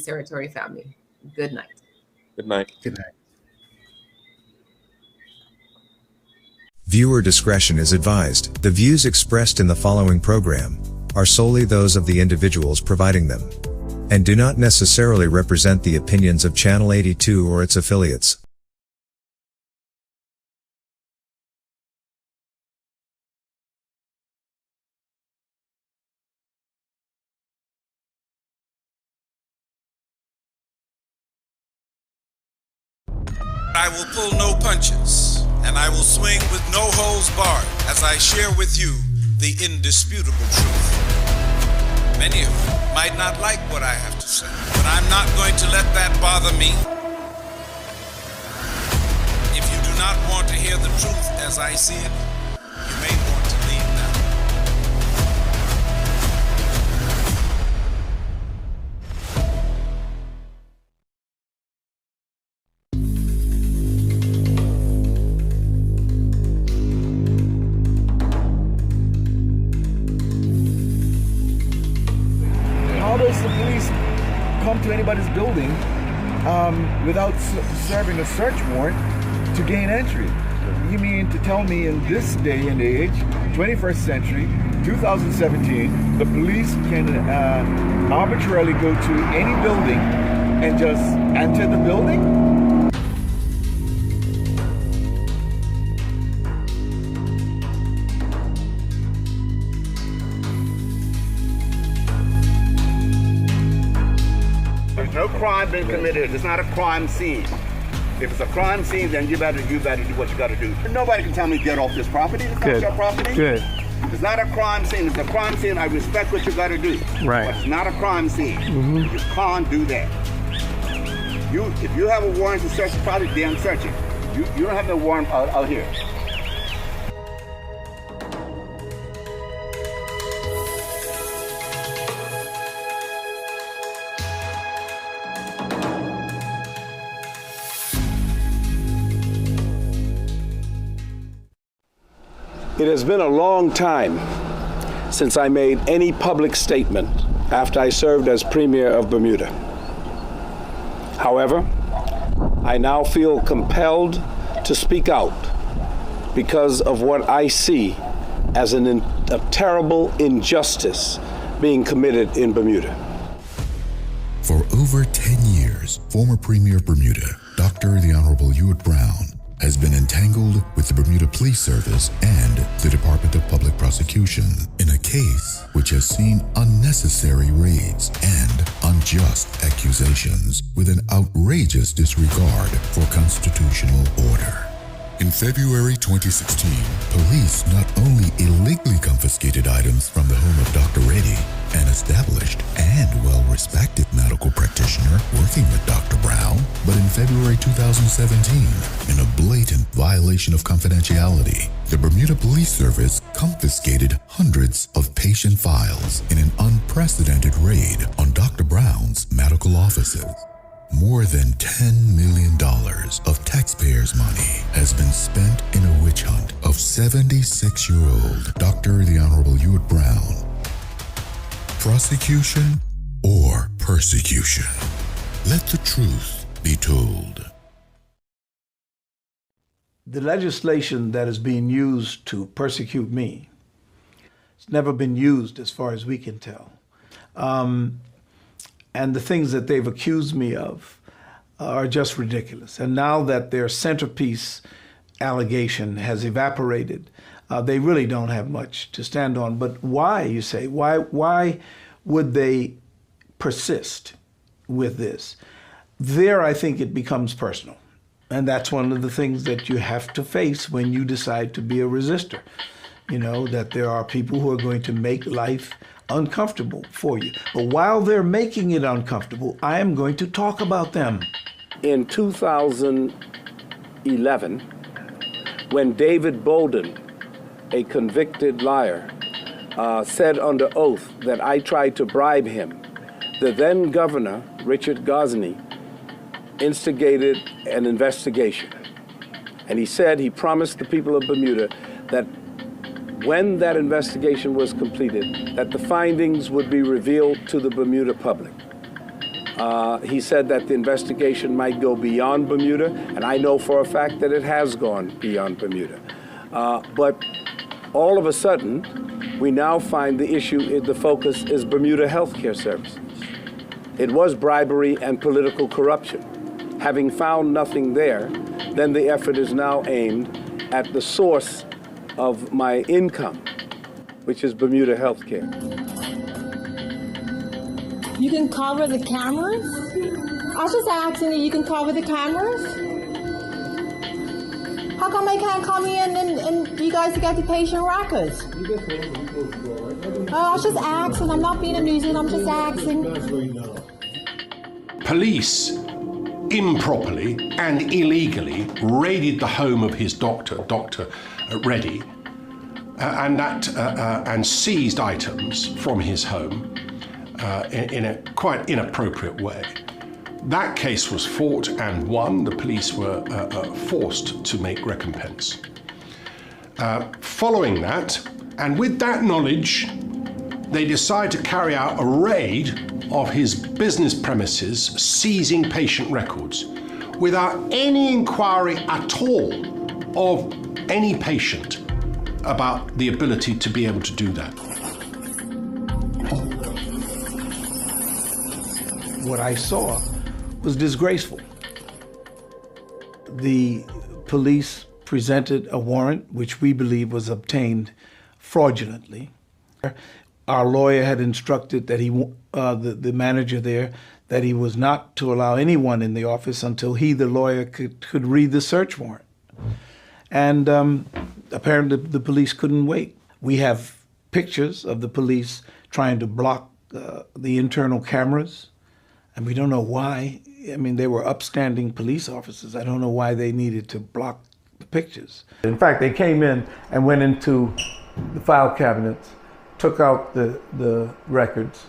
Territory family. Good night. Good night. Good night. Viewer discretion is advised. The views expressed in the following program are solely those of the individuals providing them, and do not necessarily represent the opinions of Channel 82 or its affiliates. I will pull no punches, and I will swing with no holds barred as I share with you the indisputable truth. Many of you might not like what I have to say, but I'm not going to let that bother me. If you do not want to hear the truth as I see it, you may want to leave now. How does the police come to anybody's building without serving a search warrant to gain entry? You mean to tell me in this day and age, 21st century, 2017, the police can arbitrarily go to any building and just enter the building? There's no crime being committed. It's not a crime scene. If it's a crime scene, then you better do what you got to do. Nobody can tell me get off this property. It's not your property. Good. It's not a crime scene. It's a crime scene. I respect what you got to do. Right. But it's not a crime scene. You can't do that. If you have a warrant to search the property, then search it. You don't have no warrant out here. It has been a long time since I made any public statement after I served as Premier of Bermuda. However, I now feel compelled to speak out because of what I see as a terrible injustice being committed in Bermuda. For over 10 years, former Premier of Bermuda, Dr. the Honorable Ewart Brown, has been entangled with the Bermuda Police Service and the Department of Public Prosecution in a case which has seen unnecessary raids and unjust accusations with an outrageous disregard for constitutional order. In February 2016, police not only illegally confiscated items from the home of Dr. Reddy, an established and well-respected medical practitioner working with Dr. Brown, but in February 2017, in a blatant violation of confidentiality, the Bermuda Police Service confiscated hundreds of patient files in an unprecedented raid on Dr. Brown's medical offices. More than $10 million of taxpayers' money has been spent in a witch hunt of 76-year-old Dr. the Honorable Ewart Brown. Prosecution or persecution? Let the truth be told. The legislation that is being used to persecute me, it's never been used as far as we can tell. And the things that they've accused me of are just ridiculous. And now that their centerpiece allegation has evaporated, they really don't have much to stand on. But why, you say, why would they persist with this? There, I think it becomes personal. And that's one of the things that you have to face when you decide to be a resistor. You know, that there are people who are going to make life uncomfortable for you. But while they're making it uncomfortable, I am going to talk about them. In 2011, when David Bolden, a convicted liar, said under oath that I tried to bribe him, the then governor, Richard Gosney, instigated an investigation. And he said he promised the people of Bermuda that when that investigation was completed, that the findings would be revealed to the Bermuda public. He said that the investigation might go beyond Bermuda, and I know for a fact that it has gone beyond Bermuda. But all of a sudden, we now find the focus is Bermuda Healthcare Services. It was bribery and political corruption. Having found nothing there, then the effort is now aimed at the source of my income, which is Bermuda Healthcare. You can cover the cameras? I was just asking if you can cover the cameras? How come I can't come in and you guys get the patient records? I was just asking. I'm not being a nuisance. I'm just asking. Police improperly and illegally raided the home of his doctor, Dr. Reddy, and seized items from his home in a quite inappropriate way. That case was fought and won. The police were forced to make recompense. Following that, and with that knowledge, they decide to carry out a raid of his business premises, seizing patient records, without any inquiry at all of any patient about the ability to be able to do that. What I saw was disgraceful. The police presented a warrant, which we believe was obtained fraudulently. Our lawyer had instructed that the manager there, that he was not to allow anyone in the office until he, the lawyer, could read the search warrant. And apparently the police couldn't wait. We have pictures of the police trying to block the internal cameras, and we don't know why. I mean, they were upstanding police officers. I don't know why they needed to block the pictures. In fact, they came in and went into the file cabinets, took out the records,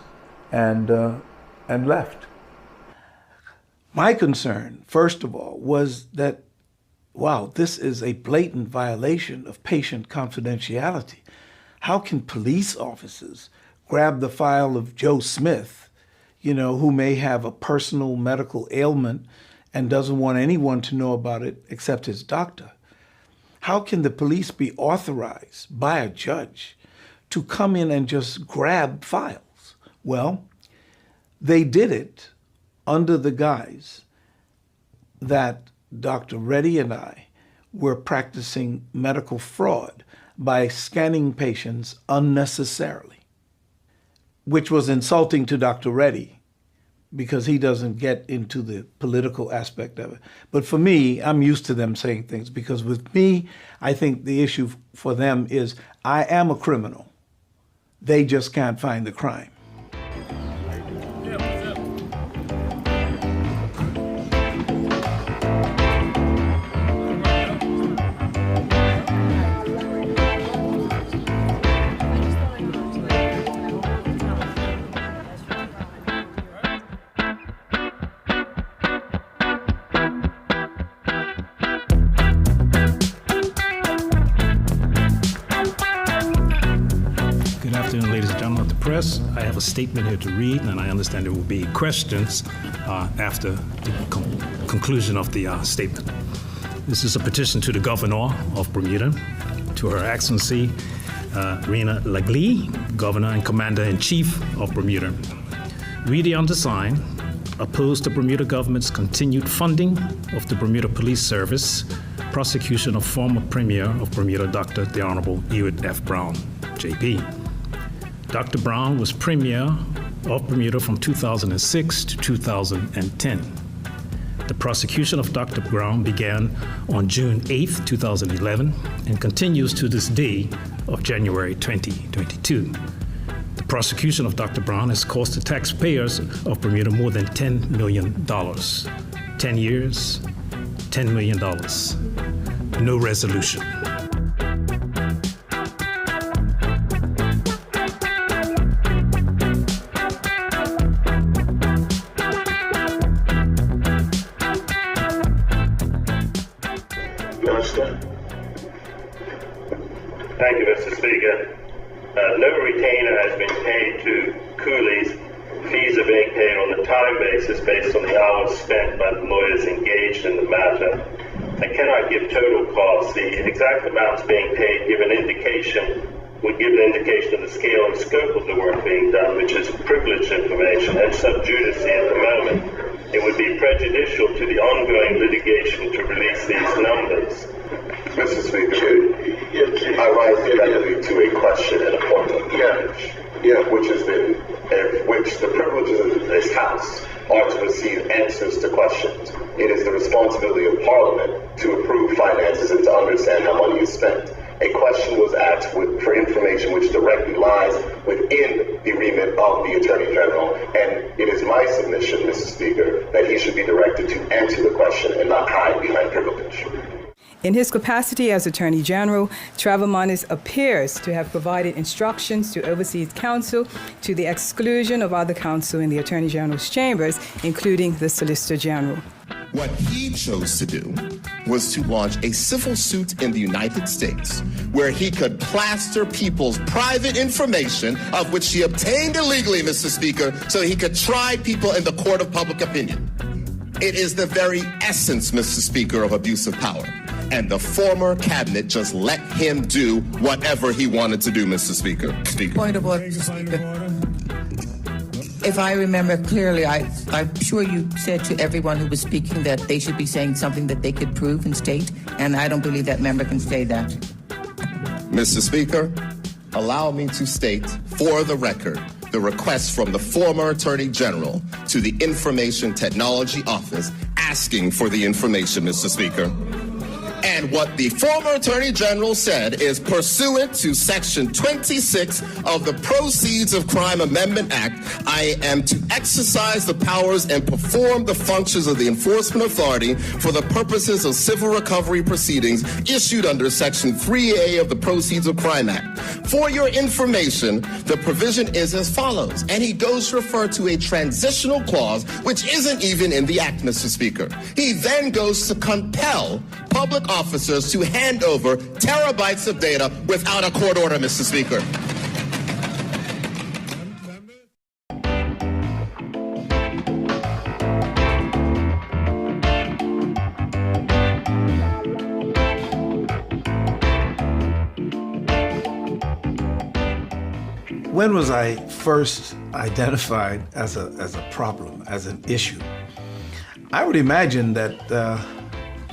and left. My concern, first of all, was that, wow, this is a blatant violation of patient confidentiality. How can police officers grab the file of Joe Smith, who may have a personal medical ailment and doesn't want anyone to know about it except his doctor? How can the police be authorized by a judge to come in and just grab files? Well, they did it under the guise that Dr. Reddy and I were practicing medical fraud by scanning patients unnecessarily, which was insulting to Dr. Reddy because he doesn't get into the political aspect of it. But for me, I'm used to them saying things, because with me, I think the issue for them is I am a criminal. They just can't find the crime. I have a statement here to read, and I understand there will be questions after the conclusion of the statement. This is a petition to the Governor of Bermuda, to Her Excellency Rena Leglee, Governor and Commander-in-Chief of Bermuda. We, the undersigned, oppose the Bermuda government's continued funding of the Bermuda Police Service, prosecution of former Premier of Bermuda, Dr. The Honorable Ewart F. Brown, JP. Dr. Brown was Premier of Bermuda from 2006 to 2010. The prosecution of Dr. Brown began on June 8, 2011, and continues to this day of January 2022. The prosecution of Dr. Brown has cost the taxpayers of Bermuda more than $10 million. 10 years, $10 million. No resolution. Thank you, Mr. Speaker. No retainer has been paid to coolies fees are being paid on a time basis based on the hours spent by the lawyers engaged in the matter. I cannot give total costs. The exact amounts being paid would give an indication of the scale and scope of the work being done, which is privileged information and sub judice at the moment. It would be prejudicial to the ongoing litigation to release these numbers. Mr. Speaker, I rise directly to a question and a point of privilege, which the privileges of this House are to receive answers to questions. It is the responsibility of Parliament to approve finances and to understand how money is spent. A question was asked for information which directly lies within the remit of the Attorney General, and it is my submission, Mr. Speaker, that he should be directed to answer the question and not hide behind privilege. In his capacity as Attorney General, Travamanis appears to have provided instructions to overseas counsel to the exclusion of other counsel in the Attorney General's chambers, including the Solicitor General. What he chose to do was to launch a civil suit in the United States where he could plaster people's private information, of which he obtained illegally, Mr. Speaker, so he could try people in the court of public opinion. It is the very essence, Mr. Speaker, of abuse of power. And the former cabinet just let him do whatever he wanted to do, Mr. Speaker. Point of order, Mr. Speaker. If I remember clearly, I'm sure you said to everyone who was speaking that they should be saying something that they could prove and state, and I don't believe that member can say that. Mr. Speaker, allow me to state for the record the request from the former Attorney General to the Information Technology Office asking for the information, Mr. Speaker. And what the former Attorney General said is, pursuant to Section 26 of the Proceeds of Crime Amendment Act, I am to exercise the powers and perform the functions of the enforcement authority for the purposes of civil recovery proceedings issued under Section 3A of the Proceeds of Crime Act. For your information, the provision is as follows, and he goes to refer to a transitional clause, which isn't even in the Act, Mr. Speaker. He then goes to compel public officers to hand over terabytes of data without a court order, Mr. Speaker. When was I first identified as a problem, as an issue? I would imagine that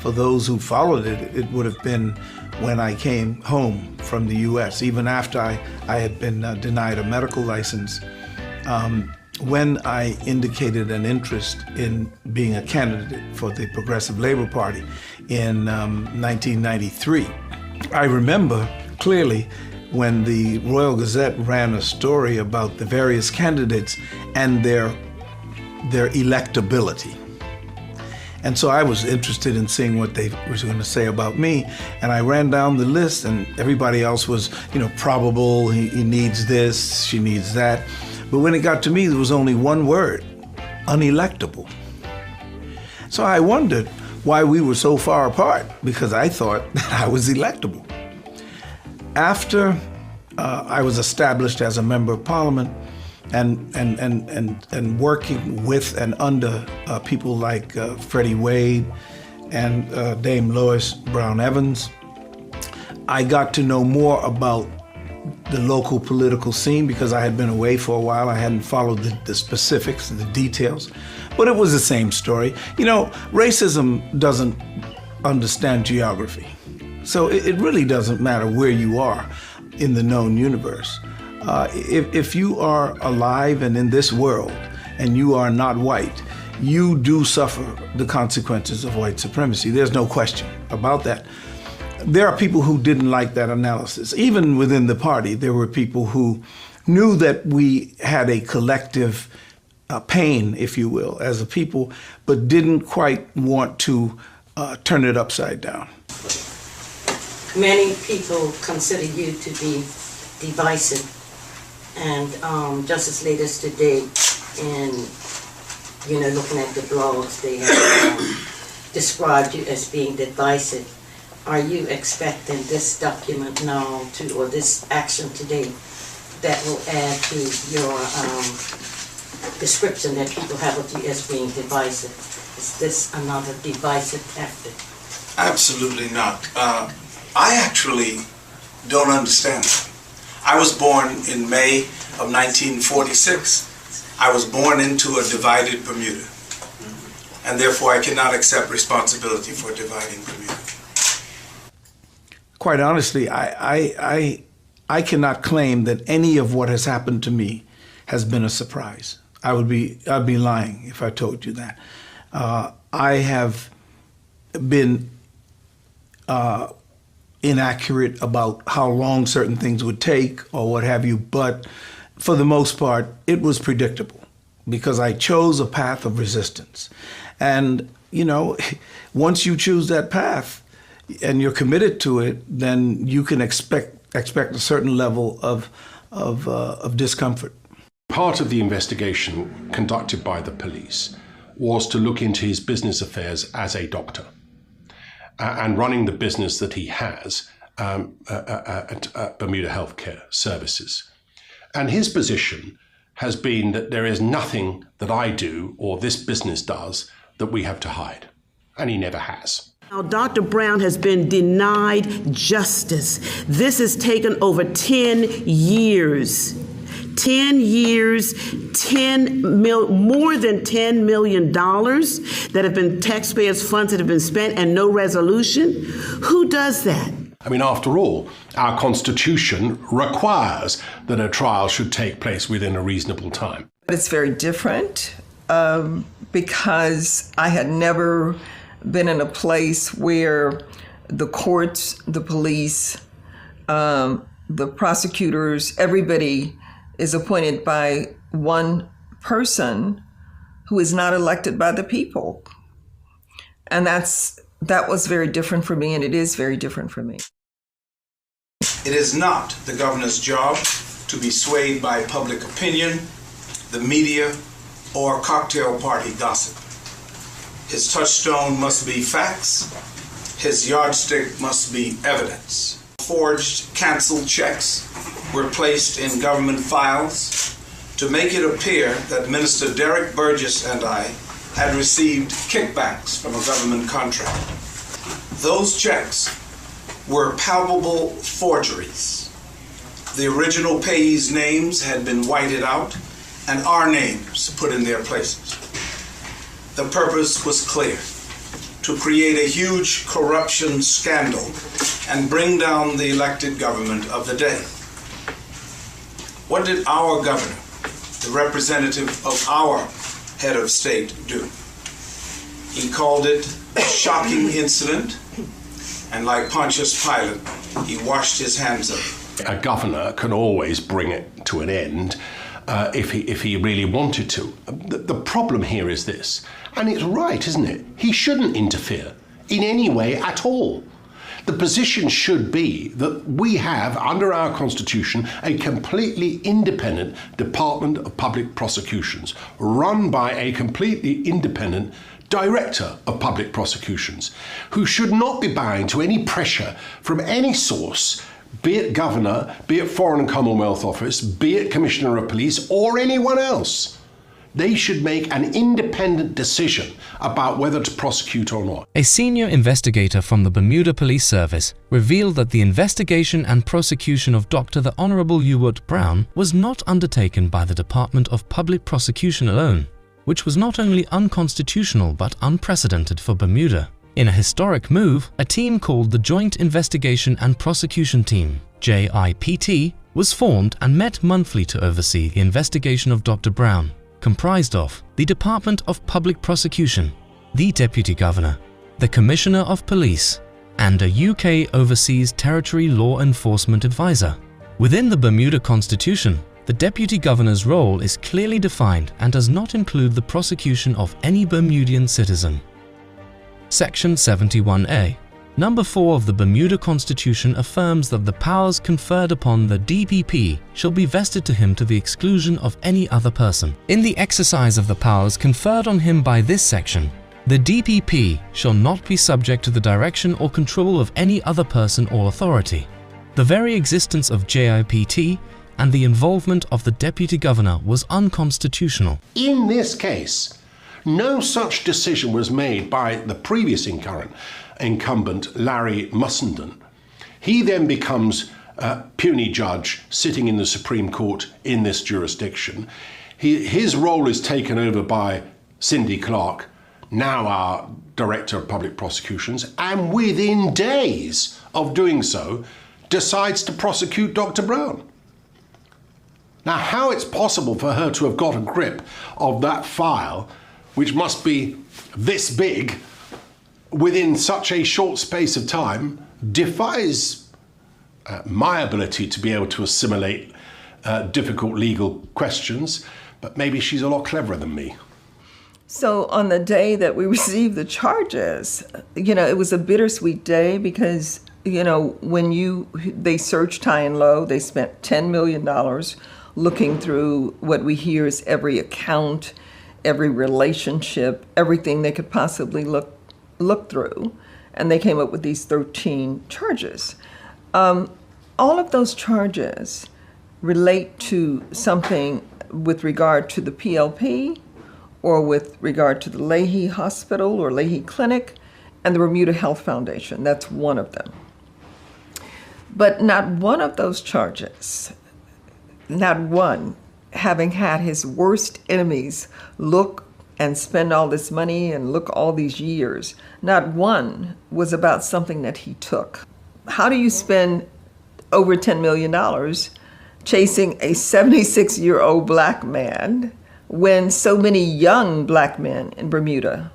for those who followed it, it would have been when I came home from the U.S., even after I had been denied a medical license, when I indicated an interest in being a candidate for the Progressive Labor Party in 1993. I remember clearly when the Royal Gazette ran a story about the various candidates and their electability. And so I was interested in seeing what they were going to say about me. And I ran down the list, and everybody else was, probable, he needs this, she needs that. But when it got to me, there was only one word, unelectable. So I wondered why we were so far apart, because I thought that I was electable. After I was established as a member of Parliament, and working with and under people like Freddie Wade and Dame Lois Brown Evans, I got to know more about the local political scene because I had been away for a while. I hadn't followed the specifics and the details, but it was the same story. Racism doesn't understand geography, so it really doesn't matter where you are in the known universe. If you are alive and in this world and you are not white, you do suffer the consequences of white supremacy. There's no question about that. There are people who didn't like that analysis. Even within the party, there were people who knew that we had a collective pain, if you will, as a people, but didn't quite want to turn it upside down. Many people consider you to be divisive. And just as late as today, and looking at the blogs, they have described you as being divisive. Are you expecting this document now or this action today that will add to your description that people have of you as being divisive. Is this another divisive tactic? Absolutely not. I actually don't understand that. I was born in May of 1946. I was born into a divided Bermuda, and therefore I cannot accept responsibility for dividing Bermuda. Quite honestly, I cannot claim that any of what has happened to me has been a surprise. I'd be lying if I told you that. I have been inaccurate about how long certain things would take or what have you, but for the most part, it was predictable because I chose a path of resistance. And, you know, once you choose that path and you're committed to it, then you can expect a certain level of discomfort. Part of the investigation conducted by the police was to look into his business affairs as a doctor and running the business that he has at Bermuda Healthcare Services. And his position has been that there is nothing that I do or this business does that we have to hide. And he never has. Now, Dr. Brown has been denied justice. This has taken over 10 years. 10 years, more than $10 million that have been taxpayers' funds that have been spent and no resolution. Who does that? I mean, after all, our Constitution requires that a trial should take place within a reasonable time. It's very different because I had never been in a place where the courts, the police, the prosecutors, everybody is appointed by one person who is not elected by the people. And that was very different for me, and it is very different for me. It is not the governor's job to be swayed by public opinion, the media, or cocktail party gossip. His touchstone must be facts. His yardstick must be evidence. Forged, canceled checks were placed in government files to make it appear that Minister Derek Burgess and I had received kickbacks from a government contract. Those checks were palpable forgeries. The original payees' names had been whited out and our names put in their places. The purpose was clear: to create a huge corruption scandal and bring down the elected government of the day. What did our governor, the representative of our head of state, do? He called it a shocking incident, and like Pontius Pilate, he washed his hands of it. A governor can always bring it to an end if he really wanted to. The problem here is this, and it's right, isn't it? He shouldn't interfere in any way at all. The position should be that we have, under our Constitution, a completely independent Department of Public Prosecutions, run by a completely independent Director of Public Prosecutions, who should not be bowing to any pressure from any source, be it Governor, be it Foreign and Commonwealth Office, be it Commissioner of Police, or anyone else. They should make an independent decision about whether to prosecute or not. A senior investigator from the Bermuda Police Service revealed that the investigation and prosecution of Dr. the Honorable Ewart Brown was not undertaken by the Department of Public Prosecution alone, which was not only unconstitutional but unprecedented for Bermuda. In a historic move, a team called the Joint Investigation and Prosecution Team, JIPT, was formed and met monthly to oversee the investigation of Dr. Brown, comprised of the Department of Public Prosecution, the Deputy Governor, the Commissioner of Police, and a UK Overseas Territory Law Enforcement Advisor. Within the Bermuda Constitution, the Deputy Governor's role is clearly defined and does not include the prosecution of any Bermudian citizen. Section 71A. Number 4 of the Bermuda Constitution affirms that the powers conferred upon the DPP shall be vested to him to the exclusion of any other person. In the exercise of the powers conferred on him by this section, the DPP shall not be subject to the direction or control of any other person or authority. The very existence of JIPT and the involvement of the Deputy Governor was unconstitutional. In this case, no such decision was made by the previous incumbent, Larry Mussenden. He then becomes a puisne judge sitting in the Supreme Court in this jurisdiction. His role is taken over by Cindy Clark, now our Director of Public Prosecutions, and within days of doing so, decides to prosecute Dr. Brown. Now, how it's possible for her to have got a grip of that file, which must be this big, within such a short space of time, defies my ability to be able to assimilate difficult legal questions, but maybe she's a lot cleverer than me. So on the day that we received the charges, it was a bittersweet day because, when they searched high and low, they spent $10 million looking through what we hear is every account, every relationship, everything they could possibly look through, and they came up with these 13 charges. All of those charges relate to something with regard to the PLP or with regard to the Lahey Hospital or Lahey Clinic and the Bermuda Health Foundation. That's one of them. But not one of those charges, not one, having had his worst enemies look and spend all this money and look all these years, not one was about something that he took. How do you spend over $10 million chasing a 76-year-old black man when so many young black men in Bermuda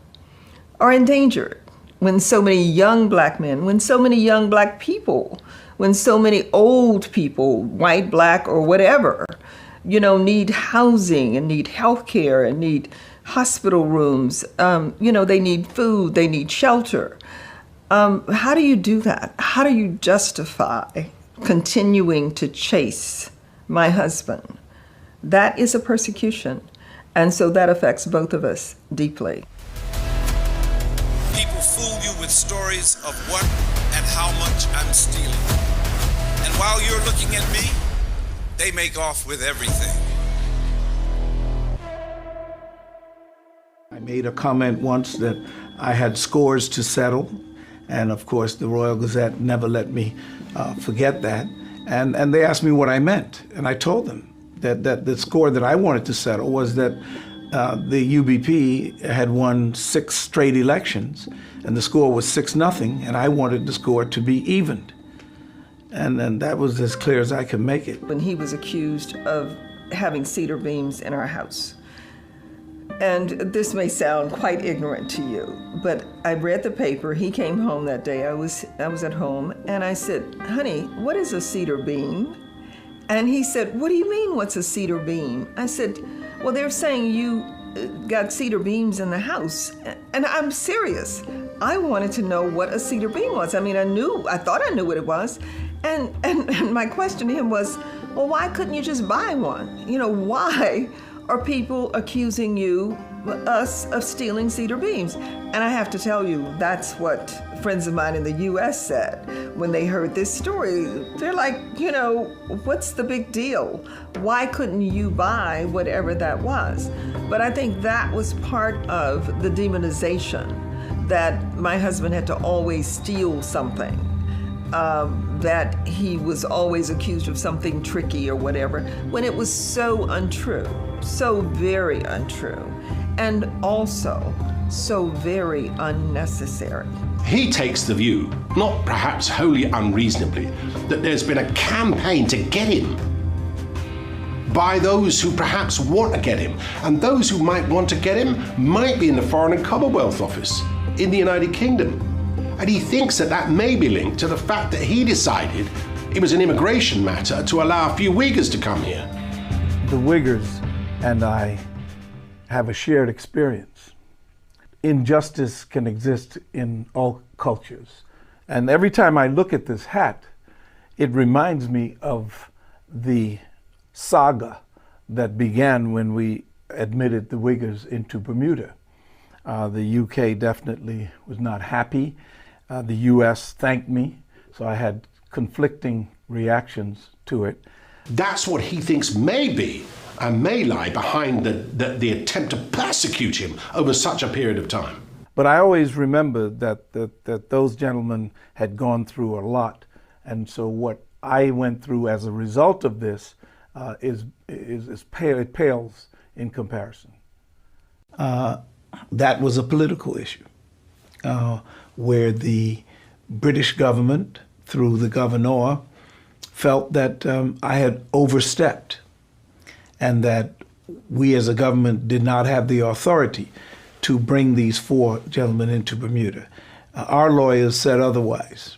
are endangered? When so many young black men, when so many young black people, when so many old people, white, black, or whatever, need housing and need health care and need hospital rooms, they need food, they need shelter. How do you do that? How do you justify continuing to chase my husband? That is a persecution. And so that affects both of us deeply. People fool you with stories of what and how much I'm stealing. And while you're looking at me, they make off with everything. I made a comment once that I had scores to settle. And of course, the Royal Gazette never let me forget that. And they asked me what I meant. And I told them that the score that I wanted to settle was that the UBP had won 6 straight elections, and the score was 6-0, and I wanted the score to be evened. And that was as clear as I could make it. When he was accused of having cedar beams in our house. And this may sound quite ignorant to you, but I read the paper. He came home that day. I was at home, and I said, "Honey, what is a cedar beam?" And he said, "What do you mean, what's a cedar beam?" I said, "Well, they're saying you got cedar beams in the house." And I'm serious. I wanted to know what a cedar beam was. I mean, I thought I knew what it was. And my question to him was, well, why couldn't you just buy one? Why are people accusing us of stealing cedar beams? And I have to tell you, that's what friends of mine in the U.S. said when they heard this story. They're like, what's the big deal? Why couldn't you buy whatever that was? But I think that was part of the demonization, that my husband had to always steal something, that he was always accused of something tricky or whatever, when it was so untrue, so very untrue, and also so very unnecessary. He takes the view, not perhaps wholly unreasonably, that there's been a campaign to get him by those who perhaps want to get him. And those who might want to get him might be in the Foreign and Commonwealth Office in the United Kingdom. And he thinks that may be linked to the fact that he decided it was an immigration matter to allow a few Uyghurs to come here. The Uyghurs and I have a shared experience. Injustice can exist in all cultures. And every time I look at this hat, it reminds me of the saga that began when we admitted the Uyghurs into Bermuda. The UK definitely was not happy. The US thanked me, so I had conflicting reactions to it. That's what he thinks may be and may lie behind the attempt to persecute him over such a period of time. But I always remember that those gentlemen had gone through a lot. And so what I went through as a result of this it pales in comparison. That was a political issue where the British government, through the governor, felt that I had overstepped and that we as a government did not have the authority to bring these 4 gentlemen into Bermuda. Our lawyers said otherwise.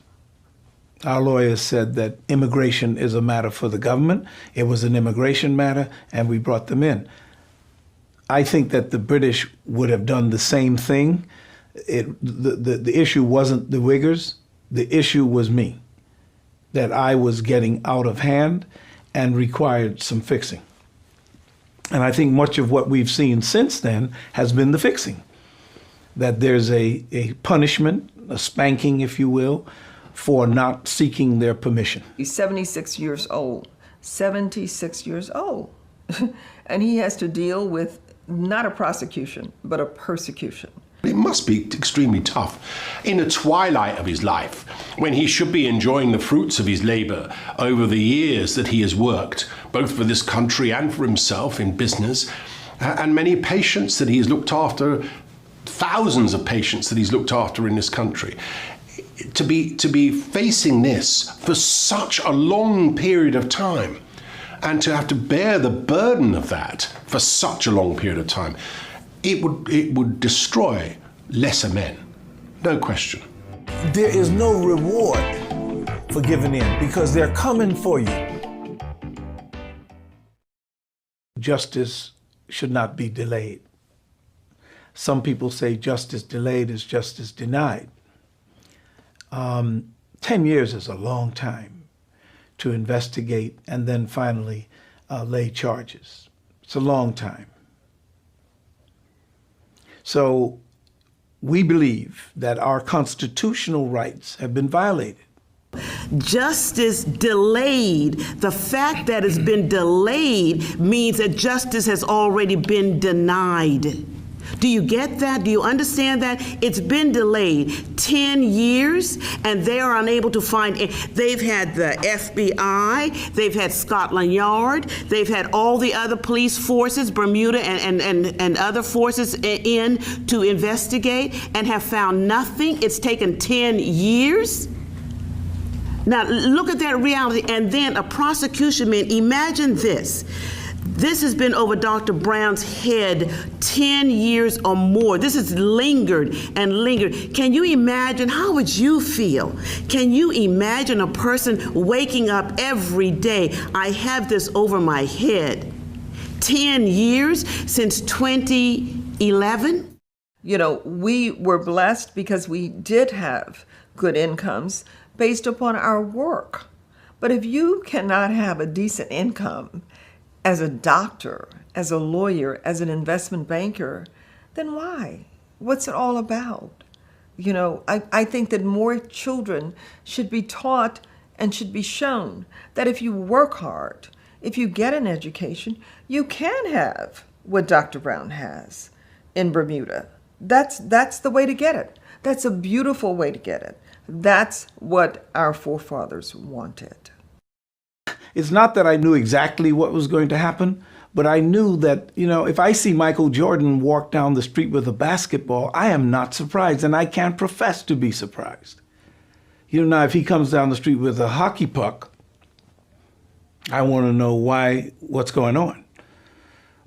Our lawyers said that immigration is a matter for the government. It was an immigration matter, and we brought them in. I think that the British would have done the same thing. The issue wasn't the Uyghurs. The issue was me, that I was getting out of hand and required some fixing. And I think much of what we've seen since then has been the fixing, that there's a punishment, a spanking, if you will, for not seeking their permission. He's 76 years old, 76 years old. And he has to deal with not a prosecution, but a persecution. It must be extremely tough in the twilight of his life, when he should be enjoying the fruits of his labor over the years that he has worked, both for this country and for himself in business, and many patients that he has looked after, thousands of patients that he's looked after in this country. To be facing this for such a long period of time, and to have to bear the burden of that for such a long period of time, it would destroy lesser men, no question. There is no reward for giving in because they're coming for you. Justice should not be delayed. Some people say justice delayed is justice denied. 10 years is a long time to investigate and then finally lay charges. It's a long time. So we believe that our constitutional rights have been violated. Justice delayed. The fact that it's been delayed means that justice has already been denied. Do you get that? Do you understand that? It's been delayed 10 years and they are unable to find it. They've had the FBI, they've had Scotland Yard, they've had all the other police forces, Bermuda and other forces in to investigate and have found nothing. It's taken 10 years. Now look at that reality. And then a prosecution man, imagine this. This has been over Dr. Brown's head 10 years or more. This has lingered and lingered. Can you imagine? How would you feel? Can you imagine a person waking up every day? I have this over my head. 10 years since 2011? You know, we were blessed because we did have good incomes based upon our work. But if you cannot have a decent income as a doctor, as a lawyer, as an investment banker, then why? What's it all about? You know, I think that more children should be taught and should be shown that if you work hard, if you get an education, you can have what Dr. Brown has in Bermuda. That's the way to get it. That's a beautiful way to get it. That's what our forefathers wanted. It's not that I knew exactly what was going to happen, but I knew that, you know, if I see Michael Jordan walk down the street with a basketball, I am not surprised, and I can't profess to be surprised. You know, now if he comes down the street with a hockey puck, I want to know what's going on.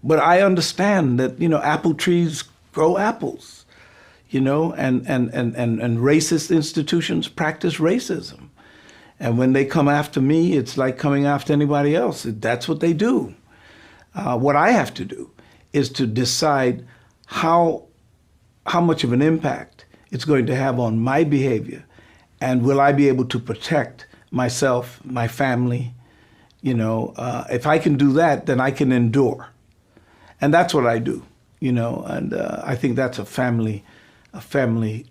But I understand that, you know, apple trees grow apples, you know, and racist institutions practice racism. And when they come after me, it's like coming after anybody else. That's what they do. What I have to do is to decide how much of an impact it's going to have on my behavior, and will I be able to protect myself, my family. You know, if I can do that, then I can endure. And that's what I do, you know, and I think that's a family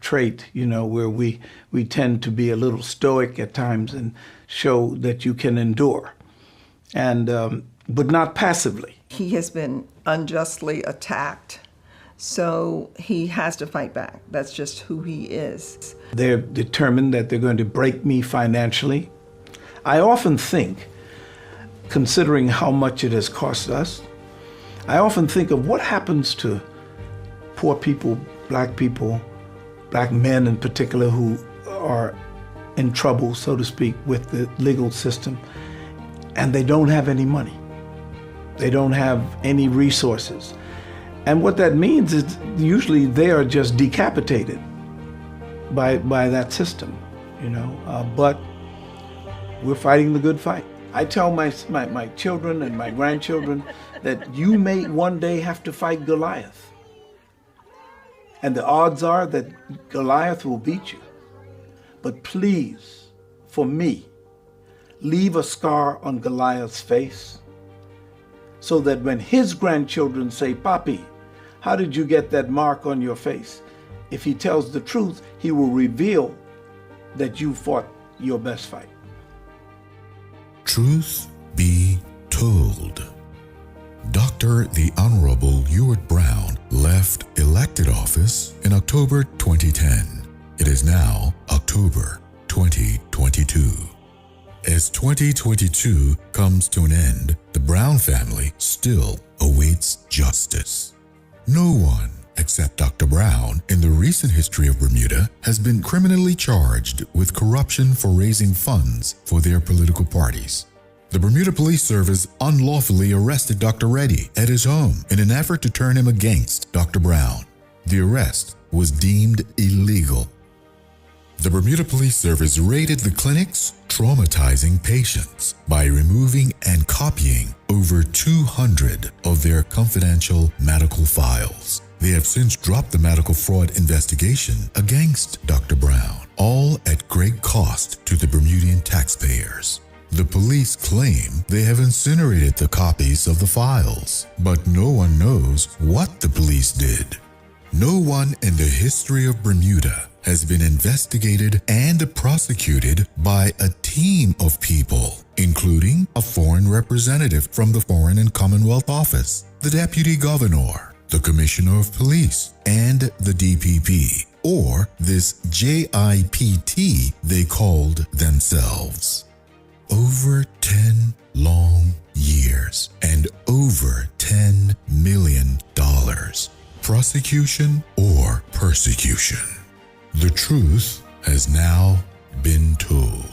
trait, you know, where we tend to be a little stoic at times and show that you can endure. and but not passively. He has been unjustly attacked, so he has to fight back. That's just who he is. They're determined that they're going to break me financially. I often think, considering how much it has cost us, I often think of what happens to poor people, black men in particular, who are in trouble, so to speak, with the legal system, and they don't have any money. They don't have any resources. And what that means is usually they are just decapitated by that system, you know. But we're fighting the good fight. I tell my children and my grandchildren that you may one day have to fight Goliath. And the odds are that Goliath will beat you. But please, for me, leave a scar on Goliath's face so that when his grandchildren say, "Papi, how did you get that mark on your face?" If he tells the truth, he will reveal that you fought your best fight. Truth be told, Dr. the Honorable Ewart Brown left elected office in October 2010. It is now October 2022. As 2022 comes to an end, the Brown family still awaits justice. No one except Dr. Brown in the recent history of Bermuda has been criminally charged with corruption for raising funds for their political parties. The Bermuda Police Service unlawfully arrested Dr. Reddy at his home in an effort to turn him against Dr. Brown. The arrest was deemed illegal. The Bermuda Police Service raided the clinics, traumatizing patients by removing and copying over 200 of their confidential medical files. They have since dropped the medical fraud investigation against Dr. Brown, all at great cost to the Bermudian taxpayers. The police claim they have incinerated the copies of the files, but no one knows what the police did. No one in the history of Bermuda has been investigated and prosecuted by a team of people, including a foreign representative from the Foreign and Commonwealth Office, the Deputy Governor, the Commissioner of Police, and the DPP, or this JIPT they called themselves. Over 10 long years and over $10 million. Prosecution or persecution? The truth has now been told.